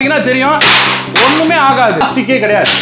தெரியும் ஒண்ணுமே ஆகாது ஸ்டிக்கே கிடையாது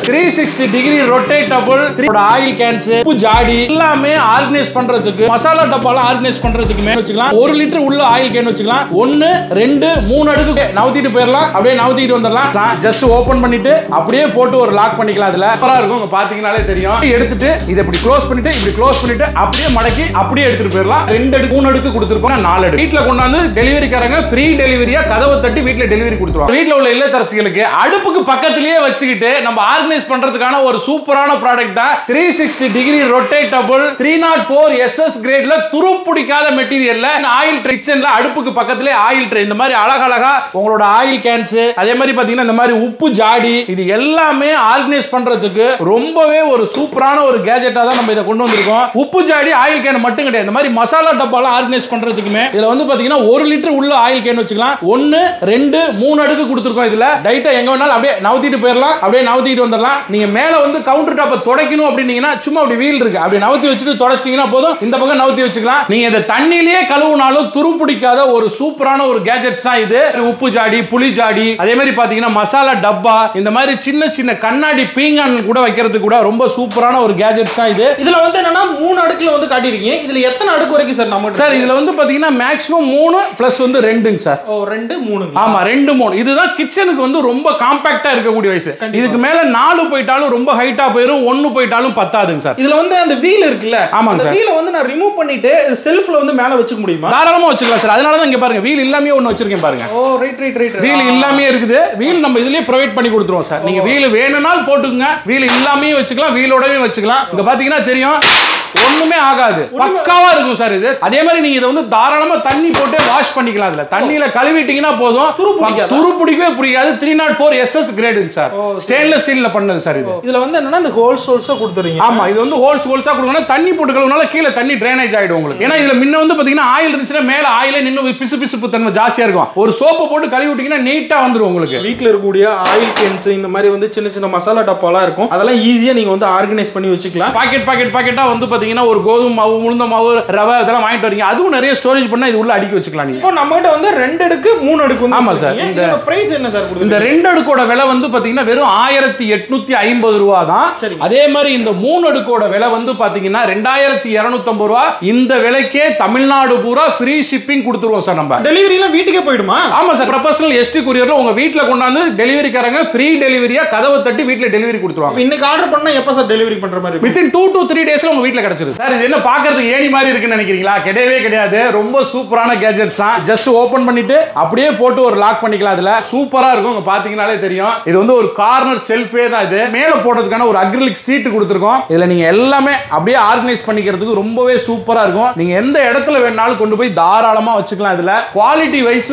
360 டிகிரி ரொட்டேட்டபிள் ஆயில் கேன்ஸ் உப்பு ஜாடி எல்லாமே ஆர்கனைஸ் பண்றதுக்கு மசாலா டப்பாலாம் ஆர்கனைஸ் பண்றதுக்கு வச்சுக்கலாம் 1 லிட்டர் உள்ள ஆயில் கேன் வச்சுக்கலாம் 1 2 3 அடுக்கு நவுத்திட்டு போயிடலாம் அப்படியே நவுத்திட்டு வந்துடலாம் ஜஸ்ட் ஓபன் பண்ணிட்டு அப்படியே போட்டு ஒரு லாக் பண்ணிக்கலாம் அதுல சூப்பரா இருக்கும் உங்க பாத்தீங்கனாலே தெரியும் எடுத்துட்டு இத இப்படி க்ளோஸ் பண்ணிட்டு அப்படியே மடக்கி அப்படியே எடுத்துட்டு போயிடலாம் 2 அடுக்கு 3 அடுக்கு கொடுத்திருக்கோம் 4 அடுக்கு வீட்ல கொண்டாந்து டெலிவரிக்காரங்க ஃப்ரீ டெலிவரியா கதவை தட்டி வீட்ல டெலிவரி கொடுத்துருவாங்க வீட்ல உள்ள இல்லத்தரசிகளுக்கு அடுப்புக்கு பக்கத்திலேயே வச்சுக்கிட்டு நம்ம ஆர்கனைஸ் பண்றதுக்கான ஒரு சூப்பரான ப்ராடக்ட் தான் 360 டிகிரி ரொட்டேட்டபிள் 304 SS கிரேட்ல துருப்பிடிக்காத மெட்டீரியல்ல ஆயில் கிச்சன்ல அடுப்புக்கு பக்கத்திலே ஆயில் ட்ரே இந்த மாதிரி அழகழகா உங்களோட ஆயில் கேன்ஸ் அதே மாதிரி பாத்தீங்கன்னா இந்த மாதிரி உப்பு ஜாடி இது எல்லாமே ஆர்கனைஸ் பண்றதுக்கு ரொம்பவே ஒரு சூப்பரான ஒரு கேஜெட்டா தான் நம்ம இத கொண்டு வந்திருக்கோம் உப்பு ஜாடி ஆயில் கேன் மட்டும் கிடையாது இந்த மாதிரி மசாலா டப்பாலாம் ஆர்கனைஸ் பண்றதுக்குமே இதுல வந்து பாத்தீங்கன்னா 1 லிட்டர் உள்ள ஆயில் கேன் வச்சுக்கலாம் 1 2 3 அடுக்கு கொடுத்திருக்கோம் இதுல டைட்டா எங்க வேணாலும் அப்படியே நவுத்திட்டு போயிடலாம் அப்படியே நவுத்திட்டு வந்துடலாம் நீங்க மேல வந்து கவுண்டர் டாப்பை துடைக்கணும் அப்படினீங்கன்னா சும்மா அப்படி வீல் இருக்கு அப்படியே நவுத்தி வச்சுட்டு துடைச்சிட்டீங்கன்னா போதும் இந்த பக்கம் நவுத்தி வச்சுக்கலாம் நீங்க இத தண்ணியிலேயே கழுவுனாலும் துருப்பிடிக்காத ஒரு சூப்பரான ஒரு கேஜெட்ஸ் தான் இது உப்பு ஜாடி புளி ஜாடி அதே மாதிரி பாத்தீங்கன்னா மசாலா டப்பா இந்த மாதிரி சின்ன சின்ன கண்ணாடி பீங்கான் கூட வைக்கிறதுக்கு கூட ரொம்ப சூப்பரான ஒரு கேஜெட்ஸ் தான் இது இதுல வந்து என்னன்னா 3 அடுக்குல வந்து காட்டிருக்கீங்க இதுல எத்தனை அடுக்கு வரைக்கும் சார் நம்ம சார் இதுல வந்து பாத்தீங்கன்னா மேக்ஸிமம் 3 பிளஸ் வந்து 2ங்க சார் ஓ 2 3 ஆமா 2 3 இதுதான் கிச்சனுக்கு வந்து ரொம்ப காம்பாக்ட்டா இருக்கக்கூடிய வயசு இதுக்கு மேல 4 போயிட்டாலும் ரொம்ப ஹைட்டா போயிடும் 1 போயிட்டாலும் பத்தாதுங்க சார் இதுல வந்து அந்த வீல் இருக்குல்ல ஆமாங்க சார் வீலை வந்து நான் ரிமூவ் பண்ணிட்டு செல்ஃப்ல வந்து மேல வச்சுக்க முடியுமா தாராளமா வச்சுக்கலாம் சார் அதனால தான் இங்க பாருங்க வீல் இல்லாமயே ஒன்னு வச்சிருக்கேன் பாருங்க ஓ ரைட் வீல் இல்லாமயே இருக்குது வீல் நம்ம இதுலயே ப்ரொவைட் பண்ணி கொடுத்துருவோம் சார் நீங்க வீல் வேணும்னாலும் போட்டுக்கங்க வீல் இல்லாமயே வச்சுக்கலாம் வீலோடவே வச்சுக்கலாம் இங்க பாத்தீங்கன்னா தெரியும் ஒண்ணுமே ஆகாது பக்காவா இருக்கும் சார் இது அதே மாதிரி நீங்க இத வந்து தாராளமா தண்ணி போட்டு வாஷ் பண்ணிக்கலாம் அதுல தண்ணியில கழுவிட்டீங்கன்னா போதும் துரு பிடிக்கவே பிடிக்காது 304 SS கிரேட் சார் ஸ்டெயின்லெஸ் ஸ்டீல்ல பண்ணது சார் இது இதுல வந்து என்னன்னா இந்த ஹோல்ஸா கொடுத்துறீங்க ஆமா இது வந்து ஹோல்ஸா கொடுக்கணும் தண்ணி போட்டு கழுவுனால கீழ தண்ணி ட்ரைனேஜ் ஆயிடும் உங்களுக்கு ஏன்னா இதுல முன்ன வந்து பாத்தீங்கன்னா ஆயில் இருந்துச்சுன்னா மேல ஆயிலே நின்னு பிசு தன்மை ஜாஸ்தியா இருக்கும் ஒரு சோப்பு போட்டு கழுவி விட்டீங்கன்னா நீட்டா வந்துரும் உங்களுக்கு வீட்ல இருக்கக்கூடிய ஆயில் கேன்ஸ் இந்த மாதிரி வந்து சின்ன சின்ன மசாலா டப்பாலாம் இருக்கும் அதெல்லாம் ஈஸியா நீங்க வந்து ஆர்கனைஸ் பண்ணி வச்சுக்கலாம் பாக்கெட்டா வந்து பாத்தீங்கன்னா ஒரு கோதுமை மாவு உளுந்த மாவு ரவை இதெல்லாம் வாங்கிட்டு வரீங்க அதுவும் நிறைய ஸ்டோரேஜ் பண்ணா இது உள்ள அடுக்கி வச்சுக்கலாம் நீங்க இப்போ நம்மகிட்ட வந்து 2 அடுக்கு 3 அடுக்கு வந்து ஆமா சார் இந்த பிரைஸ் என்ன சார் கொடுக்குறீங்க இந்த 2 அடுக்கோட விலை வந்து பாத்தீங்கன்னா வெறும் 1850 ரூபாய் தான் அதே மாதிரி இந்த 3 அடுக்கோட விலை வந்து பாத்தீங்கன்னா 2250 ரூபாய் இந்த விலைக்கே தமிழ்நாடு பூரா ஃப்ரீ ஷிப்பிங் கொடுத்துருவோம் சார் நம்ம டெலிவரிலாம் வீட்டுக்கே போயிடுமா ஆமா சார் ப்ரொபஷனல் ST courierல உங்க வீட்ல கொண்டாந்து டெலிவரிக்காரங்க ஃப்ரீ டெலிவரியா கதவை தட்டி வீட்ல டெலிவரி கொடுத்துருவாங்க இன்னைக்கு ஆர்டர் பண்ணா எப்ப சார் டெலிவரி பண்ற மாதிரி within 2 to 3 daysல உங்க வீட்ல கிடைச்சிரும் சார் இது என்ன பார்க்கிறதுக்கு ஏணி மாதிரி இருக்குன்னு நினைக்கிறீங்களா கிடையவே கிடையாது ரொம்ப சூப்பரான கேஜெட்ஸ் தான் ஜஸ்ட் ஓபன் பண்ணிட்டு அப்படியே போட்டு ஒரு லாக் பண்ணிக்கலாம் அதுல சூப்பரா இருக்கும் உங்க பாத்தீங்கனாலே தெரியும் இது வந்து ஒரு கார்னர் செல்ஃபே தான் இது மேல போடுறதுக்கான ஒரு அக்ரிலிக் சீட் கொடுத்திருக்கோம் இதுல நீங்க எல்லாமே அப்படியே ஆர்கனைஸ் பண்ணிக்கிறதுக்கு ரொம்பவே சூப்பரா இருக்கும் நீங்க எந்த இடத்துல வேணாலும் கொண்டு போய் தாராளமா வச்சுக்கலாம் இதுல குவாலிட்டி வைஸ்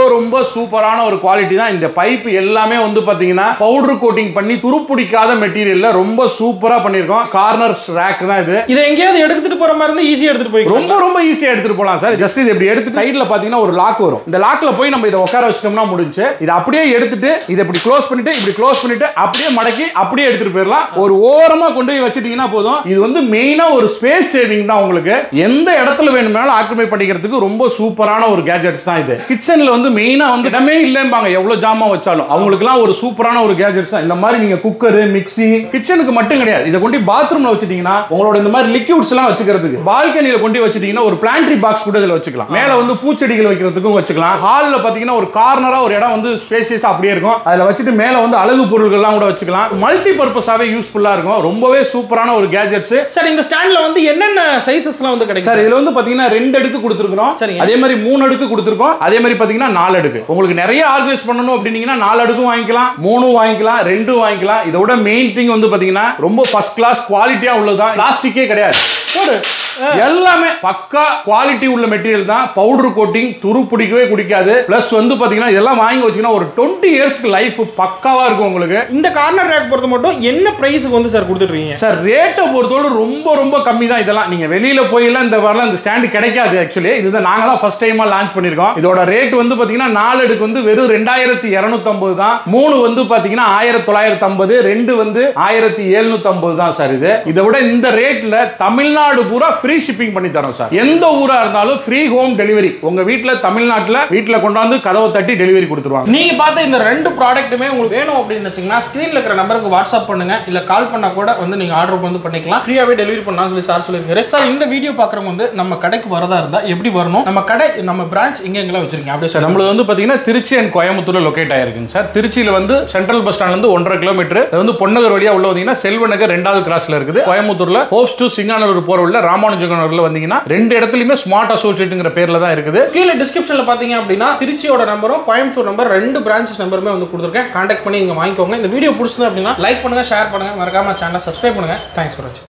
ரொம்ப சூப்பரான ஒரு குவாலிட்டி தான் இந்த பைப் எல்லாமே வந்து பாத்தீங்கன்னா பவுடர் கோட்டிங் பண்ணி துருப்பிடிக்காத மெட்டீரியல்ல ரொம்ப சூப்பரா பண்ணிருக்கோம் கார்னர் ரேக் தான் இது இதை எங்கேயாவது எடுத்துட்டு போற மாதிரி இருந்தா ஈஸியா எடுத்துட்டு போய் ரொம்ப ஈஸியா எடுத்துட்டு போலாம் சார் ஜஸ்ட் இது இப்படி எடுத்து சைடுல பாத்தீங்கன்னா ஒரு லாக் வரும் இந்த லாக்ல போய் நம்ம இத உட்கார வச்சிட்டோம்னா முடிஞ்சு இத அப்படியே எடுத்துட்டு இத இப்படி க்ளோஸ் பண்ணிட்டு அப்படியே மடக்கி அப்படியே எடுத்துட்டு போயிடலாம் ஒரு ஓரமா கொண்டு போய் வச்சிட்டீங்கன்னா போதும் இது வந்து மெயினா ஒரு ஸ்பேஸ் சேவிங் தான் உங்களுக்கு எந்த இடத்துல வேணும்னாலும் ஆக்குபை பண்ணிக்கிறதுக்கு ரொம்ப சூப்பரான ஒரு கேஜெட்ஸ் தான் இது கிச்சன்ல வந்து மெயினா வந்து இடமே இல்லம்பாங்க எவ்வளவு ஜாமான் வச்சாலும் அவங்களுக்குலாம் ஒரு சூப்பரான ஒரு கேஜெட்ஸ் தான் இந்த மாதிரி நீங்க குக்கர் மிக்ஸி கிச்சனுக்கு மட்டும் கிடையாது இத கொண்டு பாத்ரூம்ல வச்சிட்டீங்கன்னா உங்களோட இந்த மாதிரி லிக்விட்ஸ் எல்லாம் வச்சுக்கிறதுக்கு பால்கனில கொண்டு வச்சிட்டீங்கன்னா ஒரு பிளான்ட்ரி பாக்ஸ் கூட இதுல வச்சுக்கலாம் மேல வந்து பூச்செடிகள் வைக்கிறதுக்கும் வச்சுக்கலாம் ஹால்ல பாத்தீங்கன்னா ஒரு கார்னரா ஒரு இடம் வந்து ஸ்பேசியஸா அப்படியே இருக்கும் அதுல வச்சிட்டு மேல வந்து அழகு பொருட்கள் எல்லாம் கூட வச்சுக்கலாம் மல்டி பர்பஸாவே யூஸ்ஃபுல்லா இருக்கும் ரொம்பவே சூப்பரான ஒரு கேஜெட்ஸ் சார் இந்த ஸ்டாண்ட்ல வந்து என்னென்ன சைஸஸ்லாம் வந்து கிடைக்கும் சார் இதுல வந்து பாத்தீங்கன்னா 2 அடுக்கு கொடுத்திருக்கோம் அதே மாதிரி 3 அடுக்கு கொடுத்திருக்கோம் அதே மாதிரி பாத்தீங்கன்னா 4 அடுக்கு உங்களுக்கு நிறைய ஆர்கனைஸ் பண்ணனும் அப்படினீங்கன்னா 4 அடுக்கும் வாங்கிக்கலாம் 3 வாங்கிக்கலாம் 2 வாங்கிக்கலாம் இதோட மெயின் திங் வந்து பாத்தீங்கன்னா ரொம்ப ஃபர்ஸ்ட் கிளாஸ் குவாலிட்டியா உள்ளதா பிளாஸ்டிக்கே கிடையாது எல்லாமே பக்கா குவாலிட்டி உள்ள மெட்டீரியல் தான் பவுடர் கோட்டிங் துரு பிடிக்கவே குடிக்காது பிளஸ் வந்து பாத்தீங்கன்னா இதெல்லாம் வாங்கி வச்சீங்கன்னா ஒரு 20 இயர்ஸ்க்கு லைஃப் பக்காவா இருக்கும் உங்களுக்கு இந்த கார்னர் ரேக் பொறுத்த மட்டும் என்ன பிரைஸ்க்கு வந்து சார் கொடுத்துட்றீங்க சார் ரேட்டை பொறுத்தவரை ரொம்ப கம்மி தான் இதெல்லாம் நீங்க வெளியில போயெல்லாம் இந்த வரலாம் இந்த ஸ்டாண்ட் கிடைக்காது ஆக்சுவலி இதுதான் நாங்க தான் ஃபர்ஸ்ட் டைமா லான்ச் பண்ணிருக்கோம் இதோட ரேட் வந்து பாத்தீங்கன்னா 4 அடுக்கு வந்து வெறும் 2250 தான் 3 வந்து பாத்தீங்கன்னா 1950 2 வந்து 1750 தான் சார் இது இதை விட இந்த ரேட்ல தமிழ்நாடு பூரா ஃப்ரீ ஷிப்பிங் பண்ணி தரோம் சார். எந்த ஊரா இருந்தாலும் ஃப்ரீ ஹோம் டெலிவரி. உங்க வீட்ல தமிழ்நாட்டுல வீட்ல கொண்டாந்து கதவை தட்டி டெலிவரி கொடுத்துருவாங்க. நீங்க பார்த்த இந்த ரெண்டு ப்ராடக்ட்டுமே உங்களுக்கு வேணும் அப்படின்னு வச்சீங்கன்னா ஸ்கிரீன்ல இருக்கிற நம்பருக்கு வாட்ஸ்அப் பண்ணுங்க, இல்ல கால் பண்ணா கூட வந்து நீங்க ஆர்டர் வந்து பண்ணிக்கலாம். ஃப்ரீயாவே டெலிவரி பண்ணலாம்னு சொல்லி சார் சொல்லியிருக்காரு. சார் இந்த வீடியோ பாக்குறவங்க வந்து நம்ம கடைக்கு வரதா இருந்தா எப்படி வரணும், நம்ம கடை நம்ம பிரான்ச் எங்கெல்லாம் வச்சிருக்கீங்க அப்படியே சார்? நம்மளது வந்து பாத்தீங்கன்னா திருச்சி அண்ட் கோயம்புத்தூர்ல லொகேட் ஆயிருக்குங்க சார். திருச்சியில வந்து சென்ட்ரல் பஸ் ஸ்டாண்ட்ல இருந்து 1.5 கிலோமீட்டர், அது வந்து பொன்னகர் வழியா உள்ள வந்தீங்கன்னா செல்வநகர் 2வது கிராஸ்ல இருக்குது. கோயம்புத்தூர்ல ஹோப்ஸ் டு சிங்கானூர் போற உள்ள ராமானுஜநகர்ல வந்தீங்கன்னா ரெண்டு இடத்துலயுமே ஸ்மார்ட் அசோசியேட்ங்கிற பேர்ல தான் இருக்குது. கீழே டிஸ்கிரிப்ஷன்ல பாத்தீங்க அப்படின்னா திருச்சியோட நம்பரும் கோயம்புத்தூர் நம்பர் ரெண்டு பிரான்ச்சஸ் நம்பருமே வந்து கொடுத்துருக்கேன். கான்டாக்ட் பண்ணி நீங்க வாங்கிக்கோங்க. இந்த வீடியோ பிடிச்சது அப்படின்னா லைக் பண்ணுங்க, ஷேர் பண்ணுங்க, மறக்காம சேனலை சப்ஸ்கிரைப் பண்ணுங்க. தேங்க்ஸ் ஃபார் வாட்சிங்.